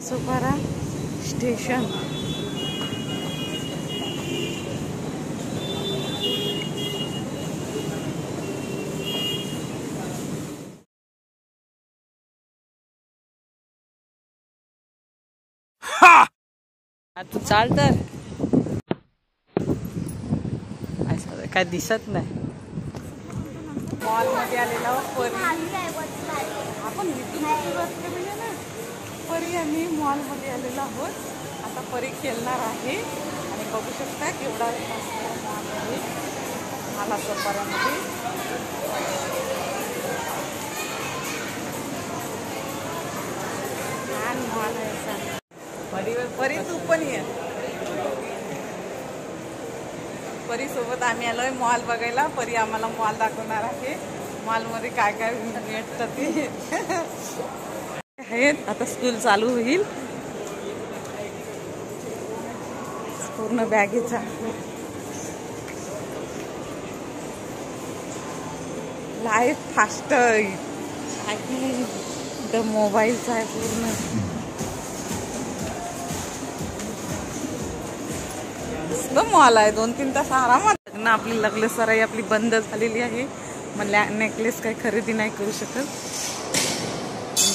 Sopara station. तू चाल तर काय दिसत नाही. मॉल मध्ये आलेला आपण परी आम्ही मॉल मध्ये आलेलो आहोत. आता परी खेळणार आहे आणि बघू शकता केवढा मॉल आहे मला सोपाऱ्यामध्ये. छान मॉल आहे. परी तू पण ये. परी सोबत आम्ही आलोय मॉल बघायला. परी आम्हाला मॉल दाखवणार आहे. मॉल मध्ये काय काय भेटतं ते आहेत. आता स्कूल चालू होईल. पूर्ण बॅगेचा लाईफ फास्ट आहे. मोबाईलचा आहे पूर्ण. मॉल आहे. 2-3 तास आरामात ना. आपली लग्न सराई आपली बंद झालेली आहे. मला नेकलेस काही खरेदी नाही करू शकत.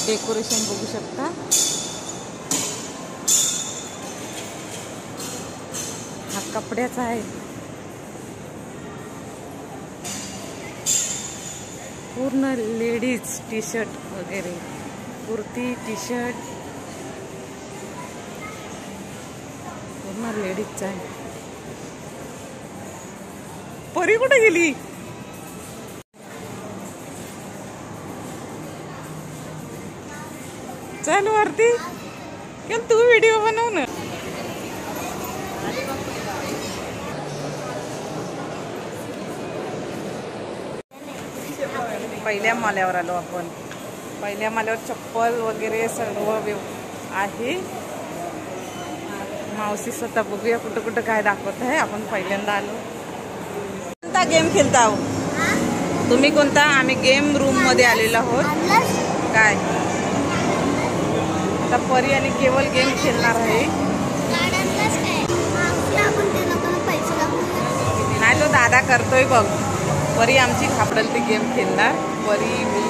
डेकोरेशन बघू शकता. हा कपड्याचा आहे. पूर्ण लेडीज टी शर्ट वगैरे कुर्ती टी शर्ट पूर्ण लेडीजचा आहे. परी कुठे गेली? चल वरती. तू व्हिडिओ बनव ना. पहिल्या माल्यावर आलो आपण. पहिल्या माल्यावर चप्पल वगैरे सर्व आहे. मावशी स्वतः बघूया कुठं कुठं काय दाखवत आहे. आपण पहिल्यांदा आलो. कोणता गेम खेळता हो तुम्ही? कोणता? आम्ही गेम रूम मध्ये आलेलो आहोत. काय आता परी आणि केवळ गेम खेळणार आहे. नाही तो दादा करतोय बघ. परी आमची घाबरल ती गेम खेळणार. परी मी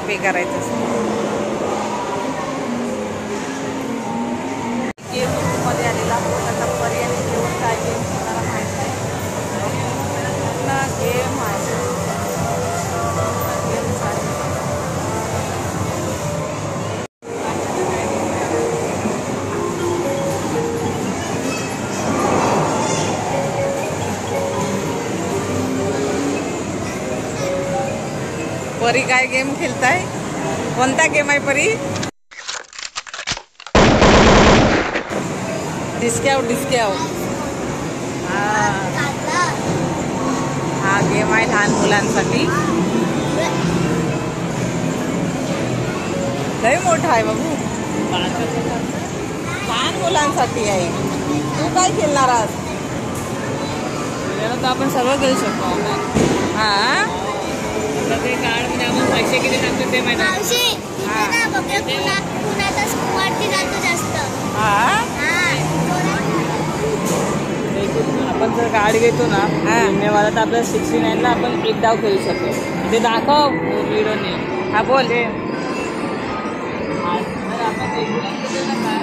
पे करायचं गेम रूम मध्ये आलेला आहोत. आता परी आणि केवळ काय गेम खेळणार माहिती आहे. गेम आहे. परी काय गेम खेळताय? कोणता गेम आहे परी? डिस्क्याव. हा गेम आहे लहान मुलांसाठी. लय मोठा आहे बाबू. लहान मुलांसाठी आहे. तू काय खेळणार आहात? तर आपण सर्व खेळू शकतो. हा कार्ड म्हणजे आपण पैसे किती टाकतो ते माहिती आहे. आपण जर कार्ड घेतो ना विम्यावाला तर आपल्याला 69ला आपण एक डाव खेळू शकतो. ते दाखव व्हिडिओने. हा बोल. आपण रेग्युलर केलं ना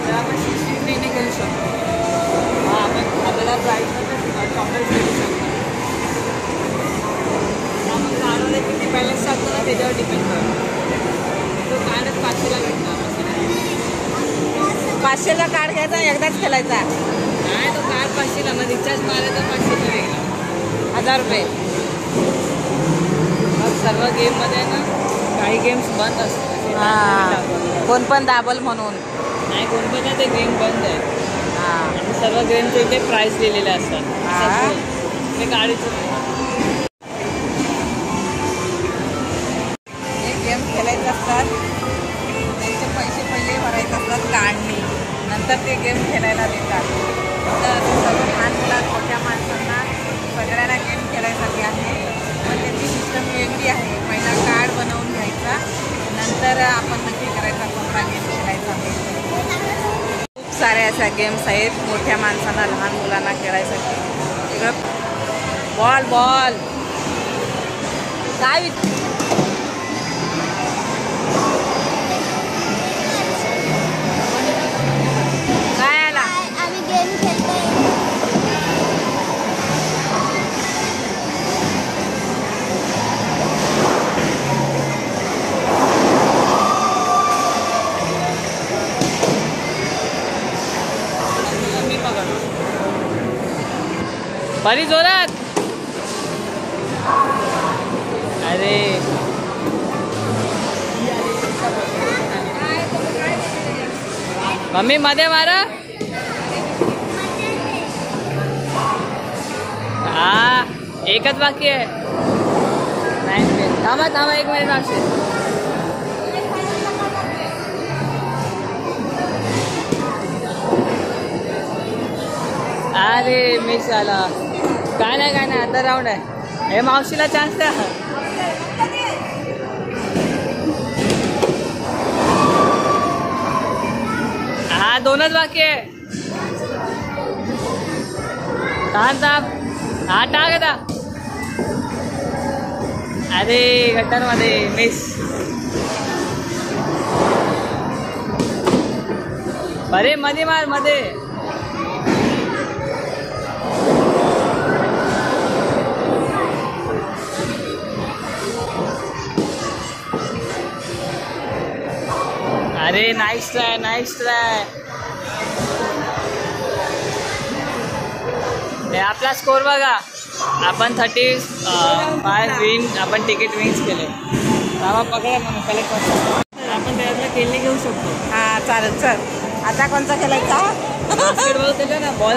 तर आपण 69ने खेळू शकतो. हा आपण आपल्याला प्राईस चॉकलेट खेळू शकतो. कार्डमध्ये किती बॅलन्स टाकतो ना त्याच्यावर डिपेंड करतो. तो कार्डच 500ला भेटणार. 500चा कार्ड घ्यायचा एकदाच खेळायचा. नाही तो कार्ड 500ला मग रिचार्ज मारायचा 500चा वेगळा. 1000 रुपये. मग सर्व गेममध्ये ना काही गेम्स बंद असतात. हां कोण पण दाबल म्हणून नाही. कोण पण ते गेम बंद आहे. हां सर्व गेमचे इथे प्राईस लिहिलेले असतात. ते गाडीचं गेम खेळायचे असतात. त्यांचे पैसे पहिले भरायचे असतात कार्डने. नंतर ते गेम खेळायला देतात. तर सर्व लहान मुलांना मोठ्या माणसांना सगळ्यांना गेम खेळायसाठी आहे. पण त्याची सिस्टम वेगळी आहे. तर आपण नक्की करायचा कोणता गेम खेळायचा. खूप साऱ्या अशा गेम्स आहेत मोठ्या माणसांना लहान मुलांना खेळायसाठी. इकडं बॉल बॉल काय काय आला. आम्ही गेम खेळतोय. बरी जोरात. अरे मम्मी मध्ये मारा. हा एकच बाकी आहे. नाही थांबा थांबा 1 मिनिट मागचे. अरे मिस झाला. काय नाही आता राऊंड आहे. हे मावशीला चान्स द्या. हा 2च बाकी आहे. हा टाक आता. अरे गटारमध्ये मिस. अरे मध्ये मार मध्ये. अरे नाईस ट्राय. आपला स्कोर बघा. आपण 35 विन आपण तिकीट विन्स केले. पकडा म्हणून कलेक्ट करतो. आपण त्यातला खेळणे घेऊ शकतो. हा चालेल. चल आता कोणता खेळायचा. बास्केटबॉल केलं ना बॉल.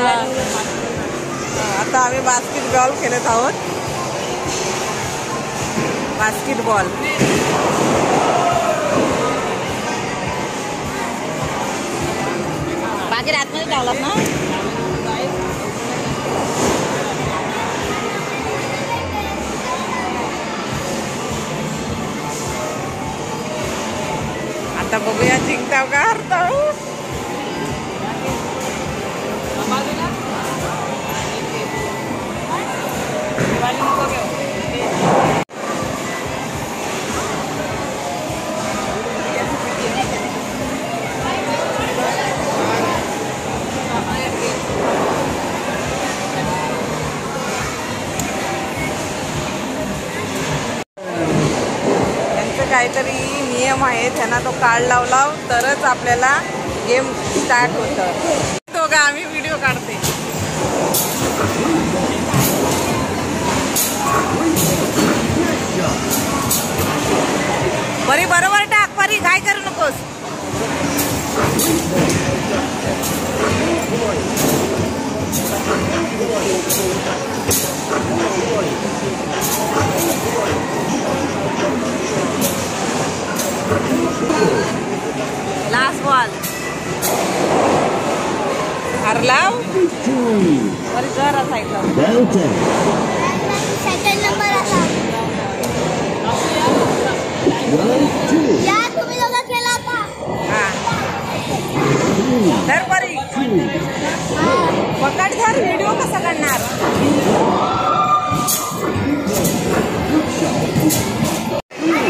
आता आम्ही बास्केटबॉल खेळत आहोत. बास्केटबॉल बाकी आतमध्ये लावलात ना. आता बघूया जिंकताव का हरताव. काहीतरी नियम आहे. त्यांना तो कार्ड लावला तरच आपल्याला गेम स्टार्ट होतं. दोघं आम्ही व्हिडिओ काढते. परी बरोबर टाक. परी काय करू नकोस. लास्ट बॉल हरलाव. बरी जर असायचं. सेकंड नंबर आला. या तुम्ही दोघं खेळा आता. हा धर परी. पकड धर. व्हिडिओ कसा करणार.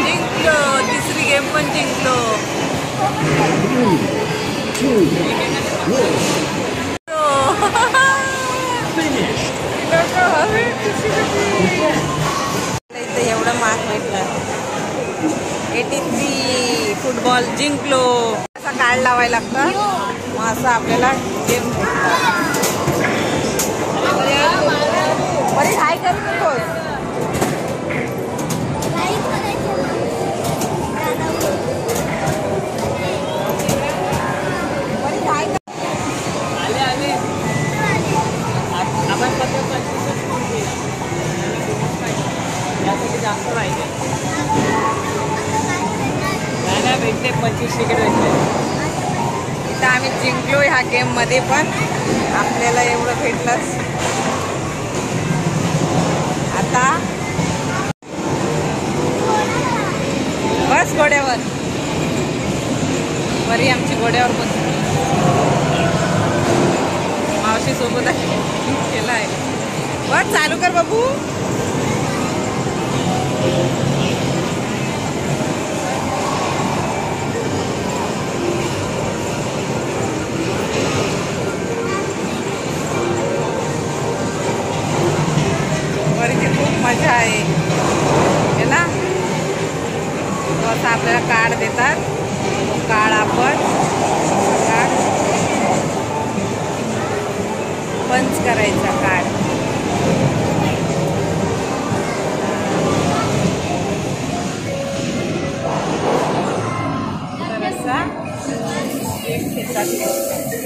जिंकलो. तिसरी गेम पण जिंकलो. इथं एवढं मार्क भेटलं. 83 फुटबॉल जिंकलो. असा कार्ड लावायला लागतं. मग असं आपल्याला गेम भेटतं. बरी हाय करू नकोस. जास्त पाहिजे. नाही भेटले 25 तिकीट भेटले. इथं आम्ही जिंकलो ह्या गेममध्ये पण आपल्याला एवढं भेटलंच. आता बस घोड्यावर. बरी आमची घोड्यावर बसली मावशी सोबत आहे केला आहे बघ चालू कर बाबू बरीची खूप मजा आहे ना तो आता आपल्याला कार्ड देतात कार्ड आपण कार्ड पंच करायचा कार्ड तर असा एक घेतात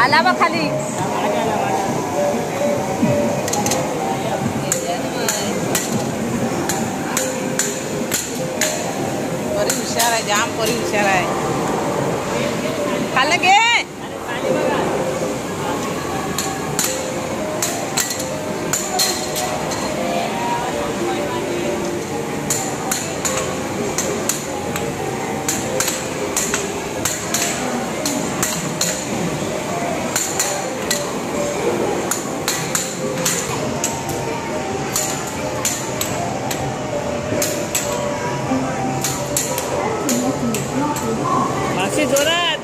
आला बा खाली बरी हुशार आहे जाम बरी हुशार आहे खाल्लं घे मागची जोरात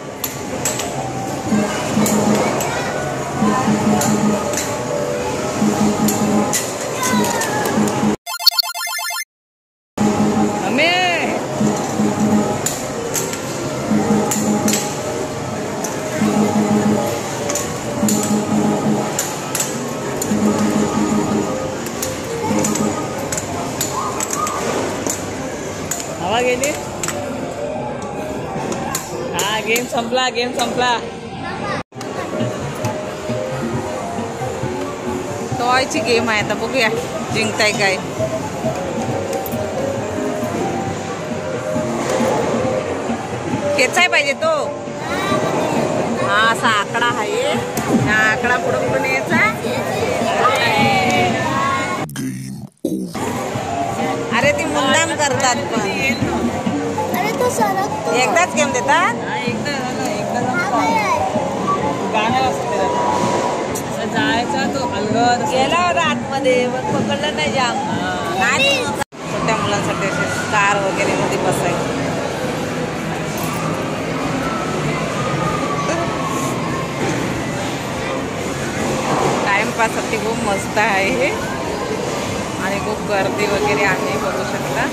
अमे हवा गेली गेम संपला टॉयची गेम आहे आता बघूया जिंकताय काय खेचाय पाहिजे तो हा असा आकडा आहे हा आकडा पुढे पुढे न्यायचा अरे ती मुद्दाम करतात पण अरे तो सरकतो एकदाच गेम देतात गाणं असते असं जायचा तो अलगद गेला होता आतमध्ये पण पकडलं नाही जाम नाही छोट्या मुलांसाठी असे कार वगैरे मध्ये बसायचं टाइमपाससाठी खूप मस्त आहे हे आणि खूप गर्दी वगैरे आहे बघू शकता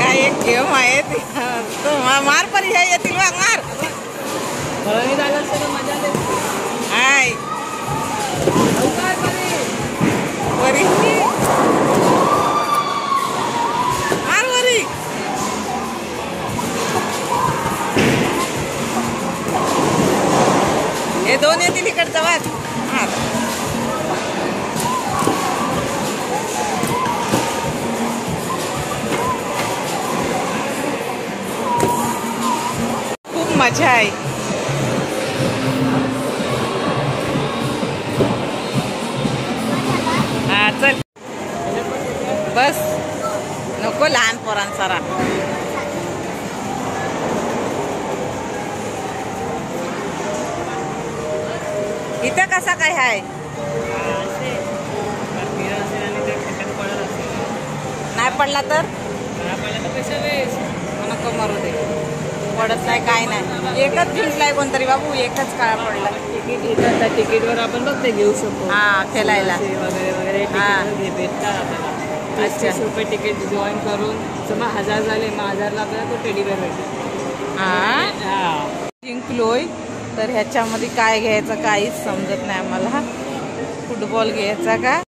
काय एक गेम आहे तो मार पर येतील बघ मार हाय वरी मार वरी हे दोन येतील इकडचा वाच मार मजा आहे. हा चल बस नको लहान पोरांसारा. इथं कसा काय आहे नाही पडला तर नको मरू दे. पडत नाही काय नाही. एकच जिंकलाय कोणतरी बाबू. एकच काळा पडला. तिकीट येतात तिकीटवर आपण बघ ते घेऊ शकतो. हा खेळायला वगैरे वगैरे भेटतात आपल्याला. 30 रुपये तिकीट जॉईन करून मग 1000 झाले. मग 1000ला आपल्याला तो टेडी बेअर भेटेल. हा जिंकलोय तर ह्याच्यामध्ये काय घ्यायचं काहीच समजत नाही आम्हाला. फुटबॉल घ्यायचा का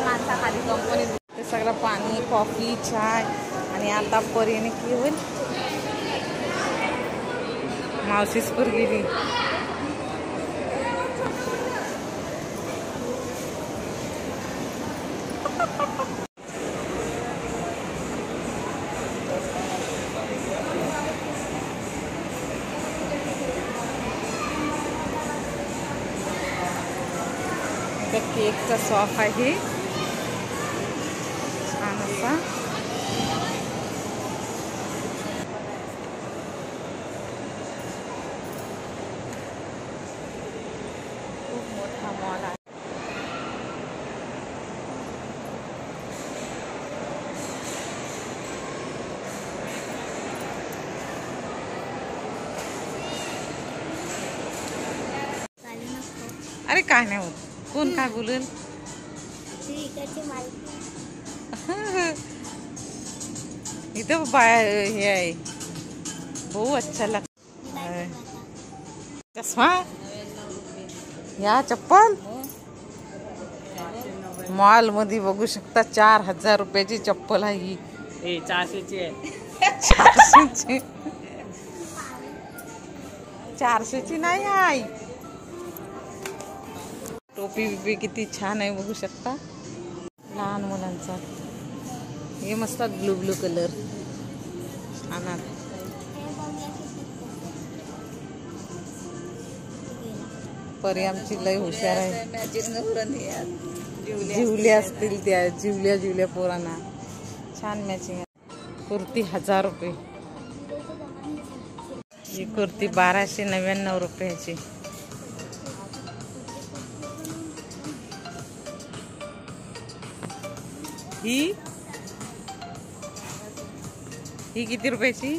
माणसाखाली कंपनी. ते सगळं पाणी कॉफी चाय आणि आता परीने की होईल मावशीच पर गेली. केकचा शॉप आहे छान असा. खूप मोठा मॉल आहे. अरे काय नाही होत. कोण काय बोलेल. इधर बाय हे आहे. बहुत अच्छा लगता है. चष्मा या चप्पल मॉल मध्ये बघू शकता. 4000 रुपयाची चप्पल आहे ही. 400ची आहे. 400ची 400ची नाही आहे. टोपी बिपी किती छान आहे बघू शकता. लहान मुलांचा हे मस्त ब्लू ब्लू कलर छान. परी आमची लय हुशार आहे. जिवल्या असतील त्या जिवल्या पोरांना छान मॅचिंग आहे. कुर्ती 1000 रुपये. ही कुर्ती 1299 रुपयाची. ही किती रुपयाची.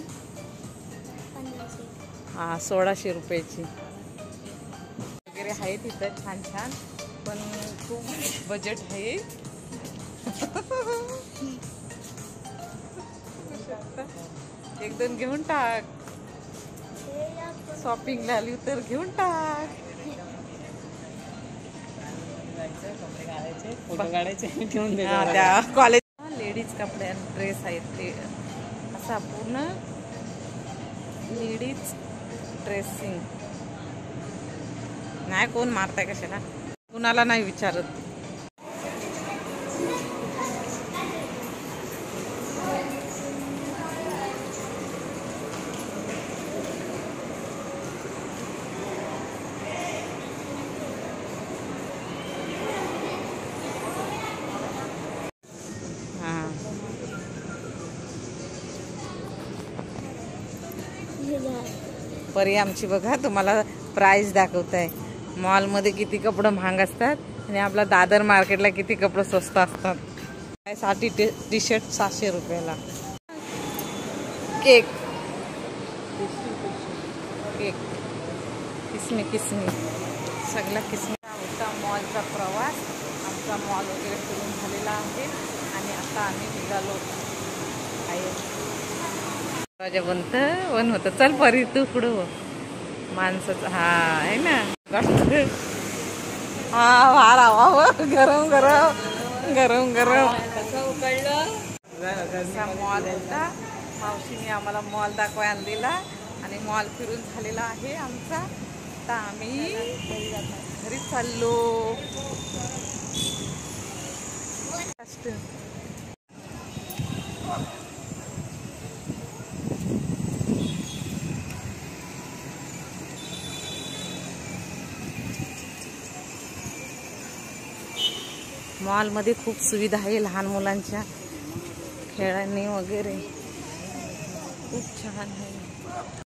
हा 1600 रुपयाची वगैरे आहे तिथं छान छान. पण खूप बजेट आहे. एक दोन घेऊन टाक. शॉपिंग आली तर घेऊन टाक. फोटो काढायचे ठेवून दे. त्या कॉलेज लेडीज कपडे ड्रेस आहेत ते असा पूर्ण लेडीज ड्रेसिंग. नाही कोण मारताय कशाला. कुणाला नाही विचारत. परी आमची बघा तुम्हाला प्राइस दाखवत आहे. मॉलमध्ये किती कपडे महाग असतात आणि आपला दादर मार्केटला किती कपडे स्वस्त असतात. साठी टी शर्ट 700 रुपयाला. केक किसमी सगळा किसमी होता. मॉलचा प्रवास आमचा मॉल वगैरे फिरून झालेला आहे आणि आता आम्ही निघालो आहे. वन होतं. चल परी तू पुढं हो. माणसाचं हा आहे ना. हा भार आवा गरम गरम गरम गरम कसं उकळलं. मॉल होता. मावशीने आम्हाला मॉल दाखवायला दिला आणि मॉल फिरून झालेला आहे आमचा. आता आम्ही घरी चाललो. मॉलमध्ये खूप सुविधा आहे लहान मुलांच्या खेळणी वगैरे खूप छान आहे.